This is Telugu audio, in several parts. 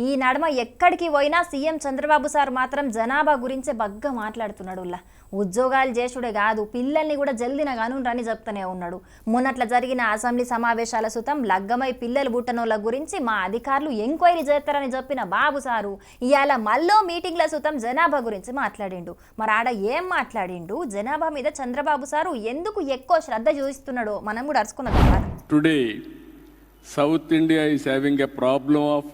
ఈ నడమ ఎక్కడికి పోయినా సీఎం చంద్రబాబు సార్ మాత్రం జనాభా గురించే బగ్గా మాట్లాడుతున్నాడు. ఉద్యోగాలు చేసుడే కాదు పిల్లల్ని కూడా జల్దిన కానుండ్రని చెప్తూనే ఉన్నాడు. మొన్నట్ల జరిగిన అసెంబ్లీ సమావేశాల సుతం లగ్గమై పిల్లలు పుట్టనోళ్ళ గురించి మా అధికారులు ఎంక్వైరీ చేస్తారని చెప్పిన బాబు సారు ఇవాళ మళ్ళీ మీటింగ్ల సుతం జనాభా గురించి మాట్లాడిండు. మరి ఆడ ఏం మాట్లాడిండు, జనాభా మీద చంద్రబాబు సారు ఎందుకు ఎక్కువ శ్రద్ధ చూపిస్తున్నాడో మనం కూడా అరుచుకున్నాం. Today South India is having a problem of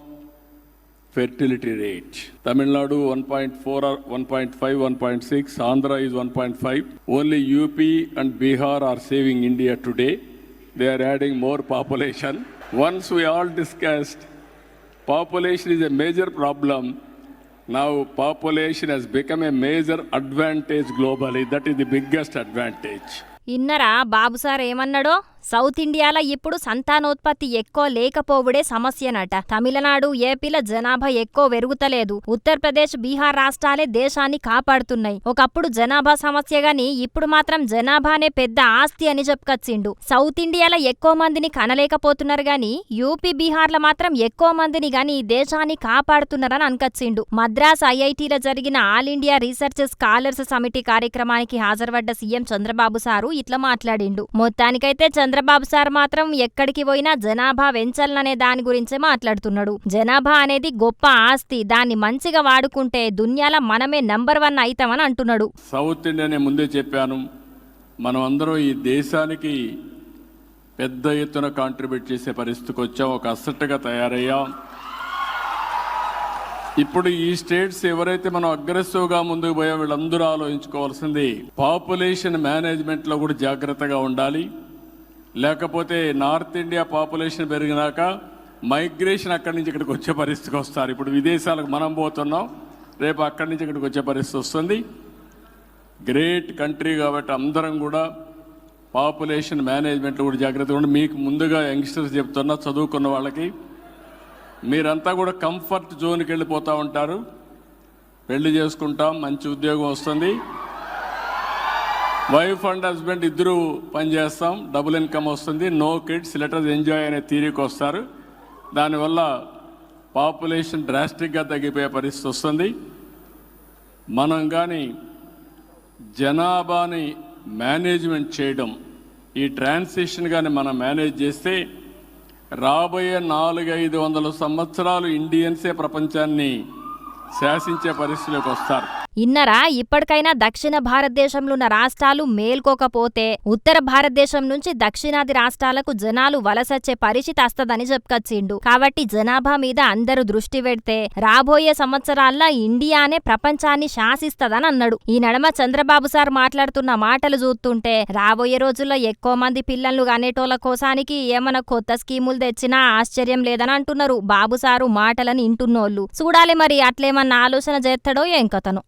fertility rate. Tamil Nadu 1.4 or 1.5, 1.6, Andhra is 1.5. Only UP and Bihar are saving India today. They are adding more population. Once we all discussed, population is a major problem. Now population has become a major advantage globally. That is the biggest advantage. ఇన్నరా బాబు సార్ ఏమన్నాడో? సౌత్ ఇండియాలో ఇప్పుడు సంతానోత్పత్తి ఎక్కువ లేకపోవుడే సమస్యనట. తమిళనాడు, ఏపీల జనాభా ఎక్కువ పెరుగుతలేదు. ఉత్తరప్రదేశ్, బీహార్ రాష్ట్రాలే దేశాన్ని కాపాడుతున్నాయి. ఒకప్పుడు జనాభా సమస్య గాని ఇప్పుడు మాత్రం జనాభానే పెద్ద ఆస్తి అని చెప్పుకొచ్చిండు. సౌత్ ఇండియాలో ఎక్కువ మందిని కనలేకపోతున్నారు గాని యూపీ, బీహార్ల మాత్రం ఎక్కువ మందిని గాని దేశాన్ని కాపాడుతున్నారని అనుకొచ్చిండు. మద్రాస్ ఐఐటీలో జరిగిన ఆల్ ఇండియా రీసెర్చ్ స్కాలర్స్ సమిటీ కార్యక్రమానికి హాజరుపడ్డ సీఎం చంద్రబాబు సారు ఇట్లా మాట్లాడిండు. మొత్తానికైతే చంద్రబాబు సార్ మాత్రం ఎక్కడికి పోయినా జనాభా వెంచాలనే దాని గురించే మాట్లాడుతున్నాడు. జనాభా అనేది గొప్ప ఆస్తి, దాన్ని మంచిగా వాడుకుంటే దునియాలో మనమే నంబర్ 1 అవుతామని అంటున్నాడు. సౌత్ ఇండియానే ముందే చెప్పాను, మనం అందరం ఈ దేశానికి పెద్ద ఎత్తున కాంట్రిబ్యూట్ చేసే పరిస్థితికి వచ్చాం, ఒక అసెట్గా తయారయ్యాం. ఇప్పుడు ఈ స్టేట్స్ ఎవరైతే మనం అగ్రెసివ్గా ముందుకు పోయా వీళ్ళందరూ ఆలోచించుకోవాల్సింది పాపులేషన్ మేనేజ్మెంట్లో కూడా జాగ్రత్తగా ఉండాలి. లేకపోతే నార్త్ ఇండియా పాపులేషన్ పెరిగినాక మైగ్రేషన్ అక్కడి నుంచి ఇక్కడికి వచ్చే పరిస్థితికి వస్తారు. ఇప్పుడు విదేశాలకు మనం పోతున్నాం, రేపు అక్కడి నుంచి ఇక్కడికి వచ్చే పరిస్థితి వస్తుంది. గ్రేట్ కంట్రీ కాబట్టి అందరం కూడా పాపులేషన్ మేనేజ్మెంట్లో కూడా జాగ్రత్తగా ఉండి, మీకు ముందుగా యంగ్స్టర్స్ చెప్తున్నా, చదువుకున్న వాళ్ళకి మీరంతా కూడా కంఫర్ట్ జోన్కి వెళ్ళిపోతూ ఉంటారు. పెళ్లి చేసుకుంటాం, మంచి ఉద్యోగం వస్తుంది, వైఫ్ అండ్ హస్బెండ్ ఇద్దరు పనిచేస్తాం, డబుల్ ఇన్కమ్ వస్తుంది, నో కిడ్స్ లెటర్స్ ఎంజాయ్ అనే తీరిక వస్తారు. దానివల్ల పాపులేషన్ డ్రాస్టిక్గా తగ్గిపోయే పరిస్థితి వస్తుంది. మనం కానీ జనాభాని మేనేజ్మెంట్ చేయడం, ఈ ట్రాన్సిషన్ కానీ మనం మేనేజ్ చేస్తే రాబోయే 400-500 సంవత్సరాలు ఇండియన్సే ప్రపంచాన్ని శాసించే పరిస్థితిలోకి వస్తారు. ఇన్నరా ఇప్పటికైనా దక్షిణ భారతదేశంలో ఉన్న రాష్ట్రాలు మేల్కోకపోతే ఉత్తర భారతదేశం నుంచి దక్షిణాది రాష్ట్రాలకు జనాలు వలసొచ్చే పరిస్థితి వస్తదని చెప్పుకొచ్చిండు. కాబట్టి జనాభా మీద అందరూ దృష్టి పెడితే రాబోయే సంవత్సరాల్లో ఇండియానే ప్రపంచాన్ని శాసిస్తదని అన్నాడు. ఈ నడమ చంద్రబాబు సార్ మాట్లాడుతున్న మాటలు చూస్తుంటే రాబోయే రోజుల్లో ఎక్కువ మంది పిల్లలు కనేటోళ్ల కోసానికి ఏమైనా కొత్త స్కీములు తెచ్చినా ఆశ్చర్యం లేదని అంటున్నారు బాబు సారు మాటలని ఇంటున్నోళ్ళు. చూడాలి మరి అట్లేమన్నా ఆలోచన చేస్తాడో ఏం కథను.